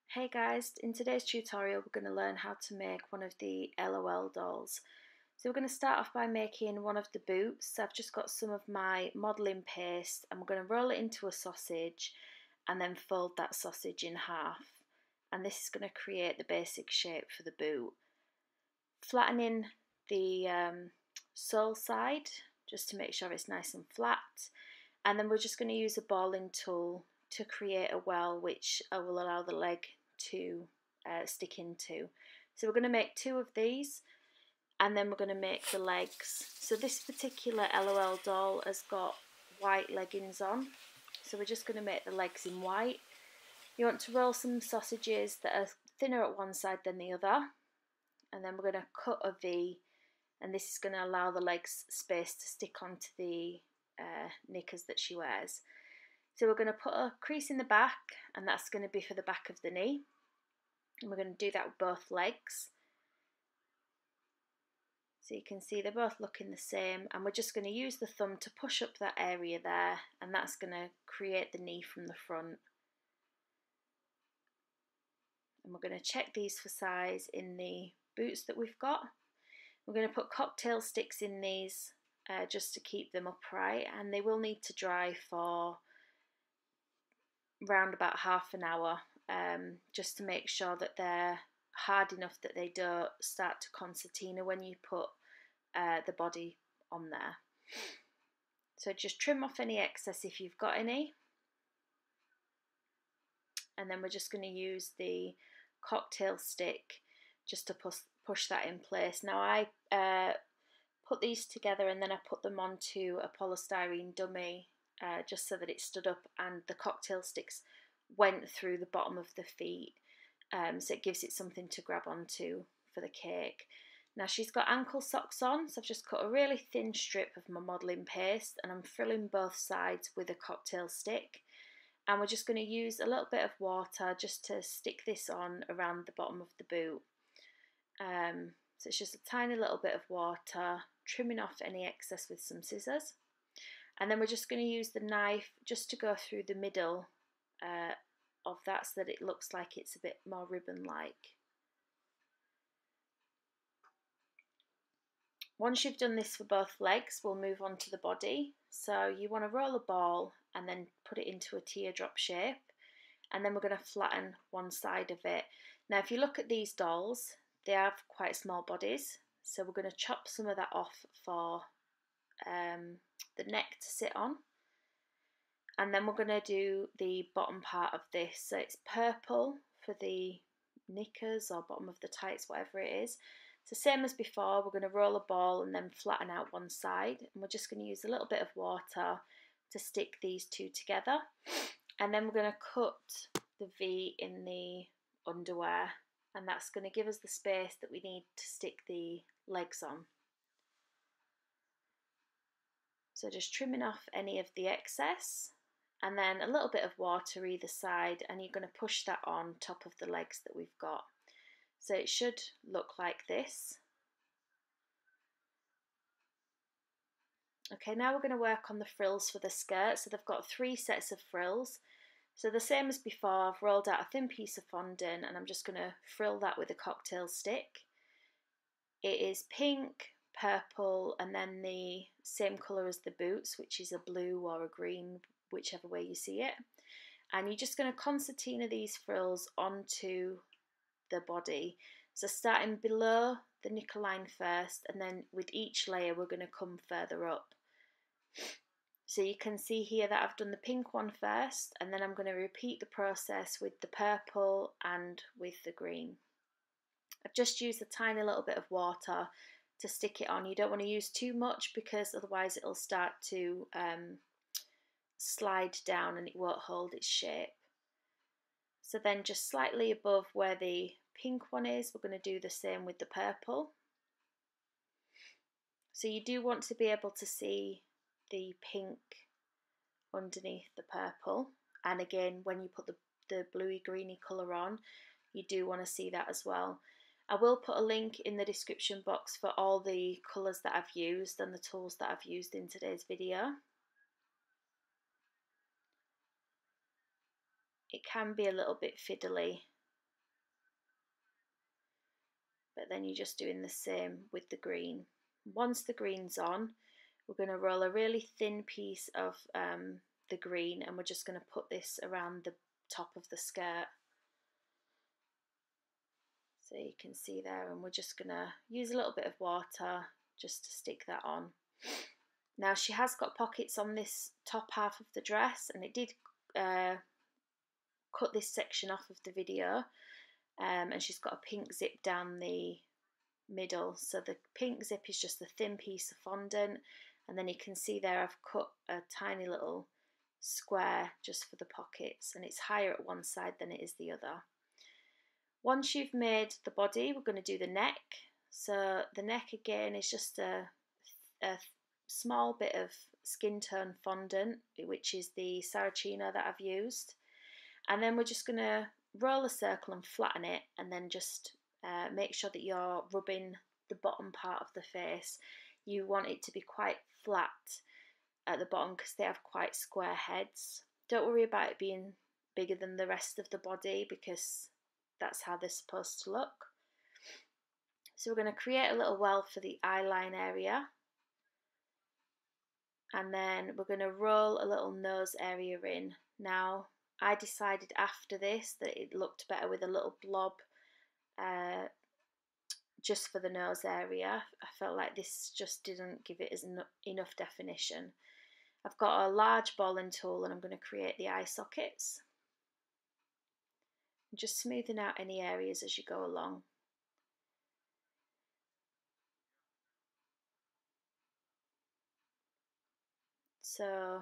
Hey guys, in today's tutorial we're going to learn how to make one of the LOL dolls. So we're going to start off by making one of the boots. So I've just got some of my modelling paste and we're going to roll it into a sausage and then fold that sausage in half. And this is going to create the basic shape for the boot. Flattening the sole side just to make sure it's nice and flat. And then we're just going to use a balling tool to create a well which will allow the leg to stick into. So we're going to make two of these and then we're going to make the legs. So this particular LOL doll has got white leggings on, so we're just going to make the legs in white. You want to roll some sausages that are thinner at one side than the other, and then we're going to cut a V, and this is going to allow the legs space to stick onto the knickers that she wears. So we're going to put a crease in the back, and that's going to be for the back of the knee. And we're going to do that with both legs. So you can see they're both looking the same, and we're just going to use the thumb to push up that area there, and that's going to create the knee from the front. And we're going to check these for size in the boots that we've got. We're going to put cocktail sticks in these just to keep them upright, and they will need to dry for around about half an hour, just to make sure that they're hard enough that they don't start to concertina when you put the body on there. So just trim off any excess if you've got any, and then we're just going to use the cocktail stick just to push that in place. Now I put these together and then I put them onto a polystyrene dummy just so that it stood up and the cocktail sticks went through the bottom of the feet, so it gives it something to grab onto for the cake. Now she's got ankle socks on, so I've just cut a really thin strip of my modelling paste and I'm filling both sides with a cocktail stick, and we're just going to use a little bit of water just to stick this on around the bottom of the boot. So it's just a tiny little bit of water, trimming off any excess with some scissors. And then we're just going to use the knife just to go through the middle of that so that it looks like it's a bit more ribbon-like. Once you've done this for both legs, we'll move on to the body. So you want to roll a ball and then put it into a teardrop shape, and then we're going to flatten one side of it. Now if you look at these dolls, they have quite small bodies, so we're going to chop some of that off for the neck to sit on, and then we're going to do the bottom part of this. So it's purple for the knickers or bottom of the tights, whatever it is. So same as before, we're going to roll a ball and then flatten out one side, and we're just going to use a little bit of water to stick these two together, and then we're going to cut the V in the underwear, and that's going to give us the space that we need to stick the legs on. So just trimming off any of the excess, and then a little bit of water either side, and you're going to push that on top of the legs that we've got. So it should look like this. Okay, now we're going to work on the frills for the skirt. So they've got 3 sets of frills. So the same as before, I've rolled out a thin piece of fondant and I'm just going to frill that with a cocktail stick. It is pink, purple, and then the same colour as the boots, which is a blue or a green, whichever way you see it. And you're just going to concertina these frills onto the body. So starting below the knicker line first, and then with each layer we're going to come further up. So you can see here that I've done the pink one first, and then I'm going to repeat the process with the purple and with the green. I've just used a tiny little bit of water to stick it on. You don't want to use too much because otherwise it'll start to slide down and it won't hold its shape. So then just slightly above where the pink one is, we're going to do the same with the purple. So you do want to be able to see the pink underneath the purple, and again when you put the bluey greeny colour on, you do want to see that as well. I will put a link in the description box for all the colours that I've used and the tools that I've used in today's video. It can be a little bit fiddly but then you're just doing the same with the green. Once the green's on, we're going to roll a really thin piece of the green, and we're just going to put this around the top of the skirt. So you can see there, and we're just going to use a little bit of water just to stick that on. Now she has got pockets on this top half of the dress, and it did cut this section off of the video, and she's got a pink zip down the middle. So the pink zip is just a thin piece of fondant, and then you can see there I've cut a tiny little square just for the pockets, and it's higher at one side than it is the other. Once you've made the body, we're going to do the neck. So the neck again is just a small bit of skin tone fondant, which is the Saracino that I've used, and then we're just going to roll a circle and flatten it, and then just make sure that you're rubbing the bottom part of the face. You want it to be quite flat at the bottom because they have quite square heads. Don't worry about it being bigger than the rest of the body because that's how they're supposed to look. So we're going to create a little well for the eyeline area, and then we're going to roll a little nose area in. Now I decided after this that it looked better with a little blob just for the nose area. I felt like this just didn't give it enough definition. I've got a large balling tool, and I'm going to create the eye sockets. I'm just smoothing out any areas as you go along. So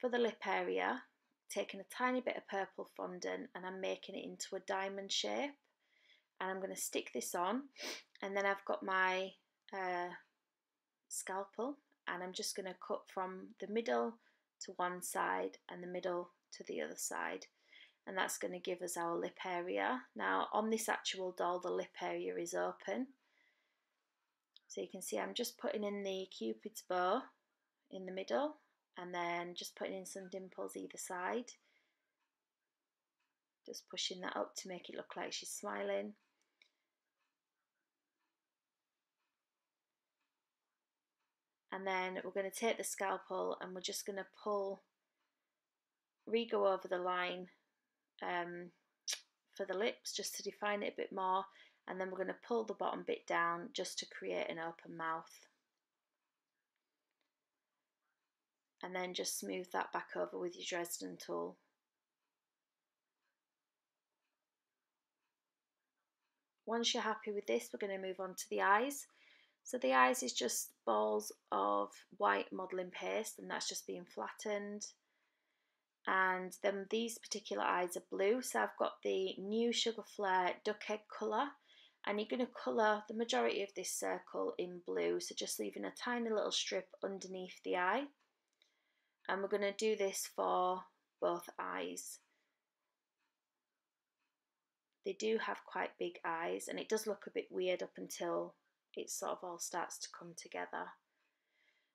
for the lip area, taking a tiny bit of purple fondant, and I'm making it into a diamond shape, and I'm going to stick this on, and then I've got my scalpel, and I'm just going to cut from the middle to one side and the middle to the other side, and that's going to give us our lip area. Now on this actual doll, the lip area is open, so you can see I'm just putting in the Cupid's bow in the middle, and then just putting in some dimples either side, just pushing that up to make it look like she's smiling. And then we're going to take the scalpel, and we're just going to go over the line for the lips just to define it a bit more, and then we're going to pull the bottom bit down just to create an open mouth, and then just smooth that back over with your Dresden tool. Once you're happy with this, we're going to move on to the eyes. So the eyes is just balls of white modelling paste, and that's just being flattened. And then these particular eyes are blue, so I've got the new Sugar Flare Duck Egg colour, and you're going to colour the majority of this circle in blue, so just leaving a tiny little strip underneath the eye. And we're going to do this for both eyes. They do have quite big eyes, and it does look a bit weird up until it sort of all starts to come together.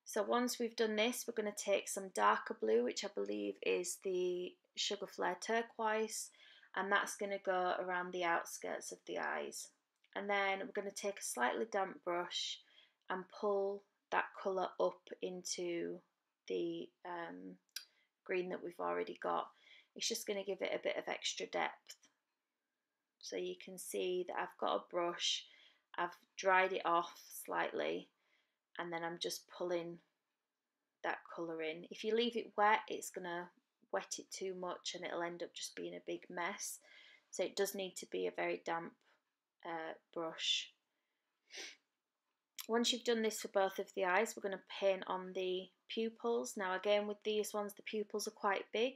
So once we've done this, we're going to take some darker blue, which I believe is the Sugar Flare Turquoise, and that's going to go around the outskirts of the eyes. And then we're going to take a slightly damp brush and pull that colour up into the green that we've already got. It's just going to give it a bit of extra depth. So you can see that I've got a brush, I've dried it off slightly, and then I'm just pulling that colour in. If you leave it wet, it's going to wet it too much and it'll end up just being a big mess. So it does need to be a very damp brush. Once you've done this for both of the eyes, we're going to paint on the pupils. Now again, with these ones, the pupils are quite big,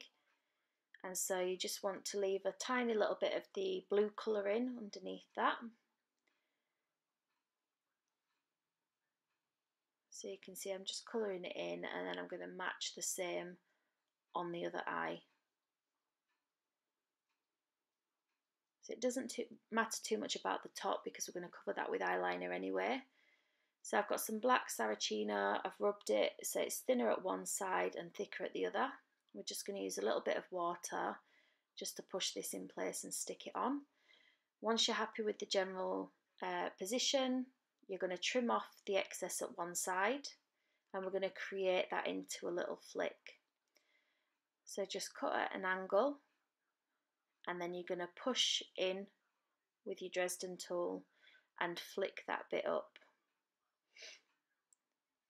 and so you just want to leave a tiny little bit of the blue colour in underneath that. So you can see I'm just colouring it in, and then I'm going to match the same on the other eye. So it doesn't matter too much about the top because we're going to cover that with eyeliner anyway. So I've got some black Saracino, I've rubbed it so it's thinner at one side and thicker at the other. We're just going to use a little bit of water just to push this in place and stick it on. Once you're happy with the general position, you're going to trim off the excess at one side, and we're going to create that into a little flick. So just cut at an angle, and then you're going to push in with your Dresden tool and flick that bit up.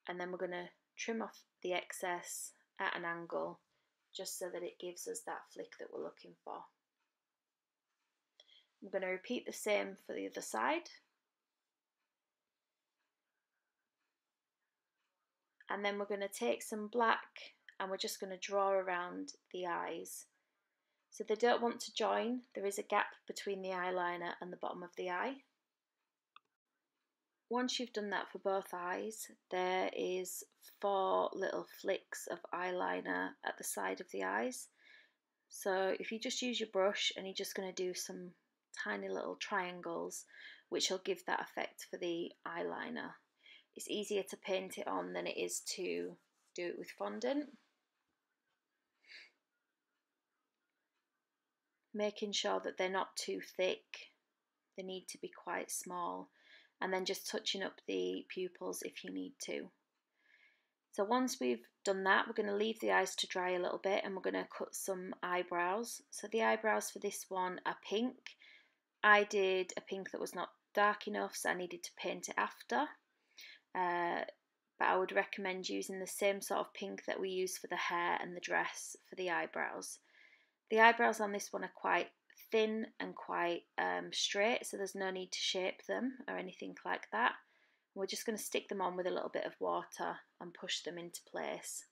And then we're going to trim off the excess at an angle, just so that it gives us that flick that we're looking for. I'm going to repeat the same for the other side. And then we're going to take some black and we're just going to draw around the eyes. So they don't want to join, there is a gap between the eyeliner and the bottom of the eye. Once you've done that for both eyes, there is 4 little flicks of eyeliner at the side of the eyes. So if you just use your brush and you're just going to do some tiny little triangles, which will give that effect for the eyeliner. It's easier to paint it on than it is to do it with fondant. Making sure that they're not too thick, they need to be quite small, and then just touching up the pupils if you need to. So once we've done that, we're going to leave the eyes to dry a little bit, and we're going to cut some eyebrows. So the eyebrows for this one are pink. I did a pink that was not dark enough, so I needed to paint it after. But I would recommend using the same sort of pink that we use for the hair and the dress for the eyebrows. The eyebrows on this one are quite thin and quite straight, so there's no need to shape them or anything like that. We're just going to stick them on with a little bit of water and push them into place.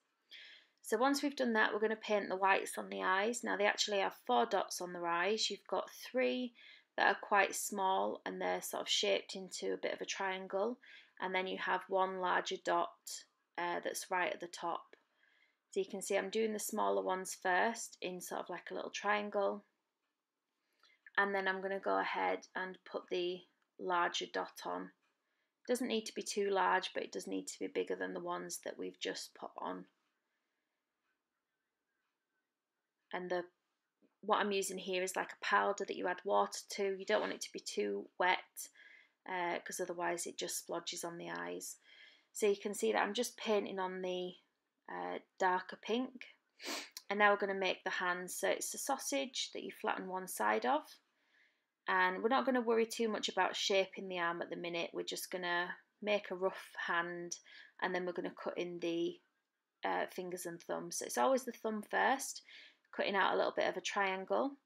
So once we've done that, we're going to paint the whites on the eyes. Now they actually have 4 dots on their eyes. You've got 3 that are quite small and they're sort of shaped into a bit of a triangle, and then you have 1 larger dot that's right at the top. So you can see I'm doing the smaller ones first in sort of like a little triangle, and then I'm going to go ahead and put the larger dot on. Doesn't need to be too large, but it does need to be bigger than the ones that we've just put on. And what I'm using here is like a powder that you add water to. You don't want it to be too wet because otherwise it just splodges on the eyes. So you can see that I'm just painting on the darker pink. And now we're going to make the hands. So it's a sausage that you flatten one side of. And we're not going to worry too much about shaping the arm at the minute. We're just going to make a rough hand, and then we're going to cut in the fingers and thumbs. So it's always the thumb first, cutting out a little bit of a triangle.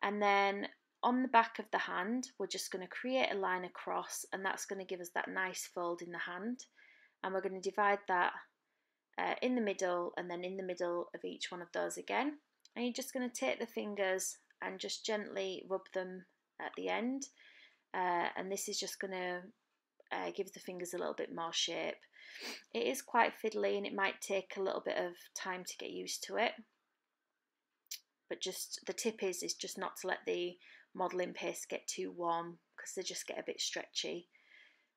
And then on the back of the hand, we're just going to create a line across, and that's going to give us that nice fold in the hand. And we're going to divide that in the middle, and then in the middle of each one of those again. And you're just going to take the fingers and just gently rub them at the end, and this is just going to give the fingers a little bit more shape. It is quite fiddly and it might take a little bit of time to get used to it, but just the tip is just not to let the modelling paste get too warm because they just get a bit stretchy.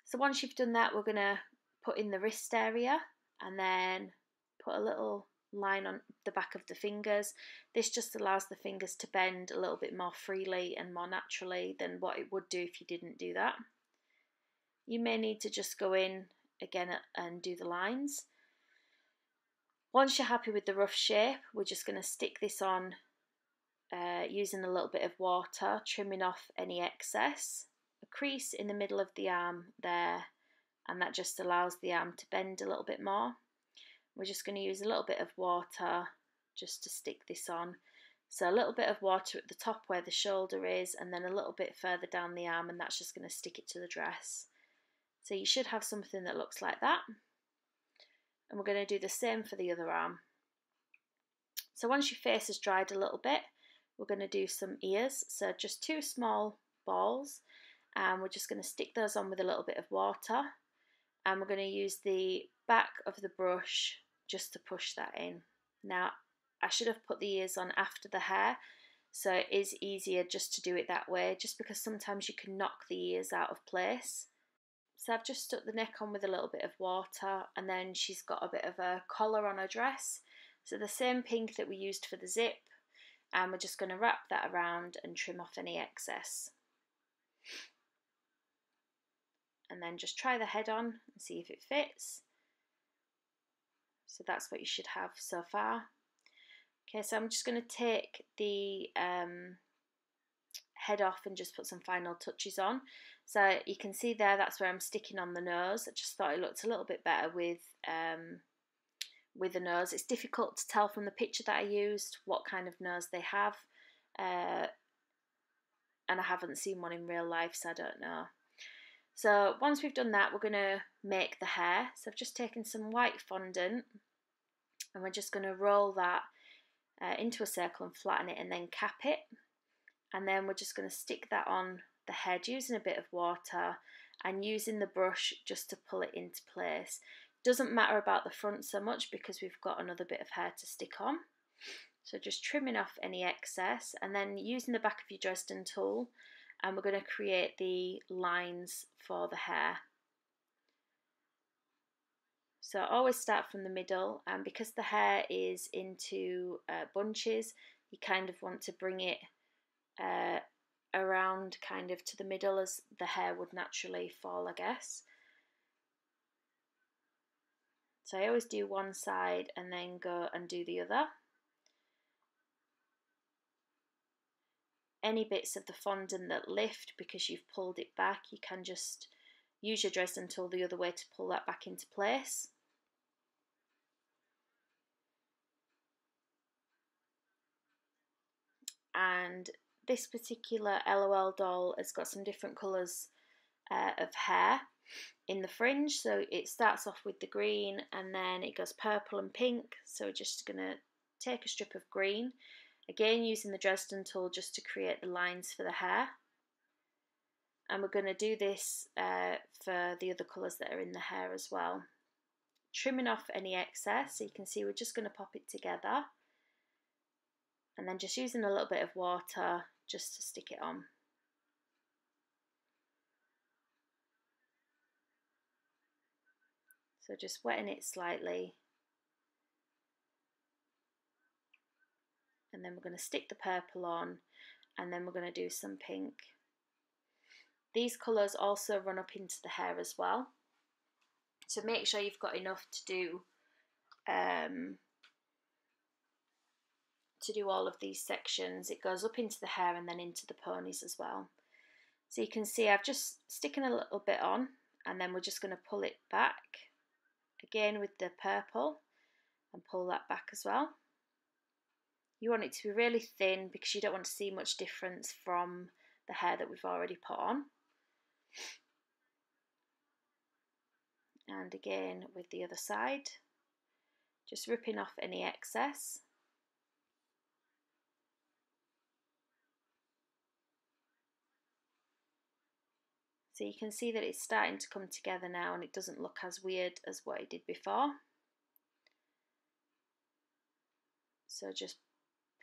So once you've done that, we're going to put in the wrist area and then put a little line on the back of the fingers. This just allows the fingers to bend a little bit more freely and more naturally than what it would do if you didn't do that. You may need to just go in again and do the lines. Once you're happy with the rough shape, we're just going to stick this on using a little bit of water, trimming off any excess. A crease in the middle of the arm there, and that just allows the arm to bend a little bit more. We're just going to use a little bit of water just to stick this on. So a little bit of water at the top where the shoulder is, and then a little bit further down the arm, and that's just going to stick it to the dress. So you should have something that looks like that. And we're going to do the same for the other arm. So once your face has dried a little bit, we're going to do some ears. So just 2 small balls, and we're just going to stick those on with a little bit of water. And we're going to use the back of the brush just to push that in. Now, I should have put the ears on after the hair, so it is easier just to do it that way, just because sometimes you can knock the ears out of place. So I've just stuck the neck on with a little bit of water, and then she's got a bit of a collar on her dress. So the same pink that we used for the zip, and we're just going to wrap that around and trim off any excess. and then just try the head on and see if it fits. So that's what you should have so far. Okay, so I'm just going to take the head off and just put some final touches on. So you can see there, that's where I'm sticking on the nose. I just thought it looked a little bit better with the nose. It's difficult to tell from the picture that I used what kind of nose they have, and I haven't seen one in real life, so I don't know. So once we've done that, we're going to make the hair. So I've just taken some white fondant, and we're just going to roll that into a circle and flatten it and then cap it. And then we're just going to stick that on the head using a bit of water and using the brush just to pull it into place. Doesn't matter about the front so much because we've got another bit of hair to stick on. So just trimming off any excess and then using the back of your Dresden tool, and we're going to create the lines for the hair. So always start from the middle, and because the hair is into bunches, you kind of want to bring it around kind of to the middle as the hair would naturally fall, I guess. So I always do one side and then go and do the other. Any bits of the fondant that lift because you've pulled it back, you can just use your Dresden tool the other way to pull that back into place. And this particular LOL doll has got some different colours of hair in the fringe. So it starts off with the green and then it goes purple and pink. So we're just going to take a strip of green, again using the Dresden tool just to create the lines for the hair. And we're going to do this for the other colours that are in the hair as well. Trimming off any excess, so you can see we're just going to pop it together. And then just using a little bit of water just to stick it on. So just wetting it slightly. And then we're going to stick the purple on, and then we're going to do some pink. These colours also run up into the hair as well. So make sure you've got enough to do all of these sections. It goes up into the hair and then into the ponies as well. So you can see I've just sticking a little bit on, and then we're just going to pull it back again with the purple and pull that back as well. You want it to be really thin because you don't want to see much difference from the hair that we've already put on. And again with the other side, just ripping off any excess. So you can see that it's starting to come together now and it doesn't look as weird as what it did before. So just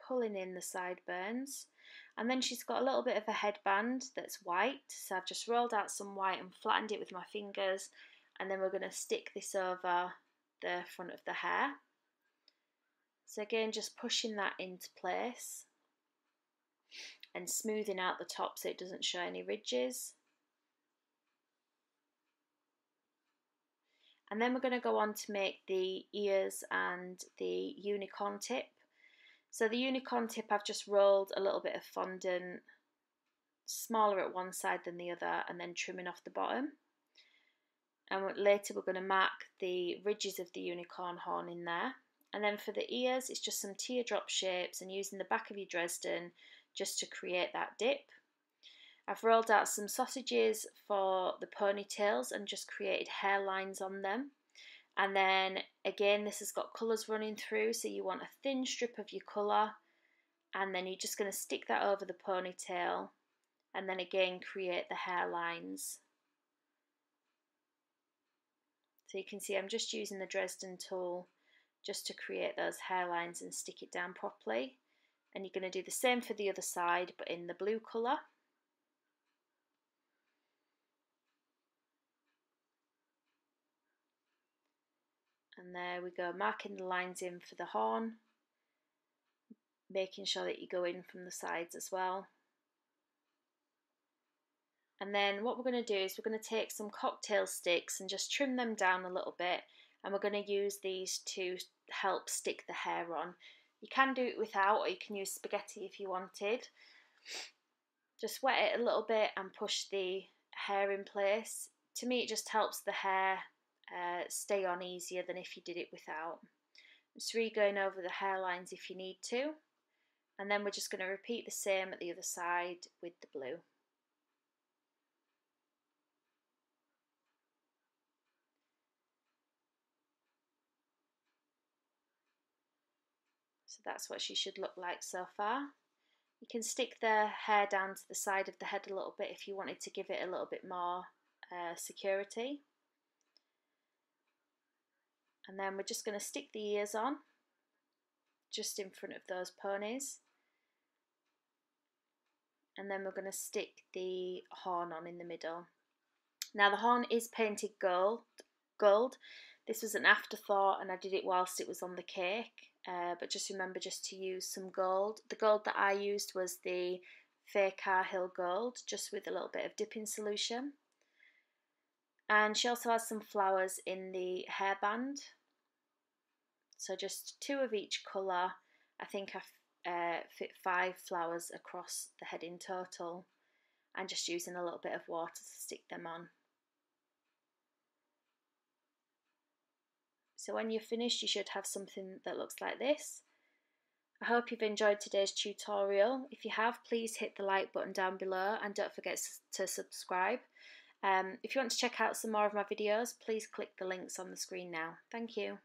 pulling in the sideburns. And then she's got a little bit of a headband that's white. So I've just rolled out some white and flattened it with my fingers. And then we're going to stick this over the front of the hair. So again, just pushing that into place and smoothing out the top so it doesn't show any ridges. And then we're going to go on to make the ears and the unicorn tip. So the unicorn tip, I've just rolled a little bit of fondant, smaller at one side than the other, and then trimming off the bottom. And later we're going to mark the ridges of the unicorn horn in there. And then for the ears, it's just some teardrop shapes and using the back of your Dresden just to create that dip. I've rolled out some sausages for the ponytails and just created hairlines on them. And then again, this has got colours running through, so you want a thin strip of your colour, and then you're just going to stick that over the ponytail and then again create the hairlines. So you can see I'm just using the Dresden tool just to create those hairlines and stick it down properly. And you're going to do the same for the other side, but in the blue colour. And there we go, marking the lines in for the horn, making sure that you go in from the sides as well. And then what we're going to do is we're going to take some cocktail sticks and just trim them down a little bit, and we're going to use these to help stick the hair on. You can do it without, or you can use spaghetti if you wanted. Just wet it a little bit and push the hair in place. To me, it just helps the hair stay on easier than if you did it without. Just going over the hairlines if you need to, and then we're just going to repeat the same at the other side with the blue. So that's what she should look like so far. You can stick the hair down to the side of the head a little bit if you wanted to give it a little bit more security. And then we're just going to stick the ears on, just in front of those ponies. And then we're going to stick the horn on in the middle. Now the horn is painted gold. This was an afterthought and I did it whilst it was on the cake, but just remember just to use some gold. The gold that I used was the Fair Carhill gold, just with a little bit of dipping solution. And she also has some flowers in the hairband. So just 2 of each colour. I think I fit 5 flowers across the head in total, and just using a little bit of water to stick them on. So when you're finished, you should have something that looks like this. I hope you've enjoyed today's tutorial. If you have, please hit the like button down below and don't forget to subscribe. If you want to check out some more of my videos, please click the links on the screen now. Thank you.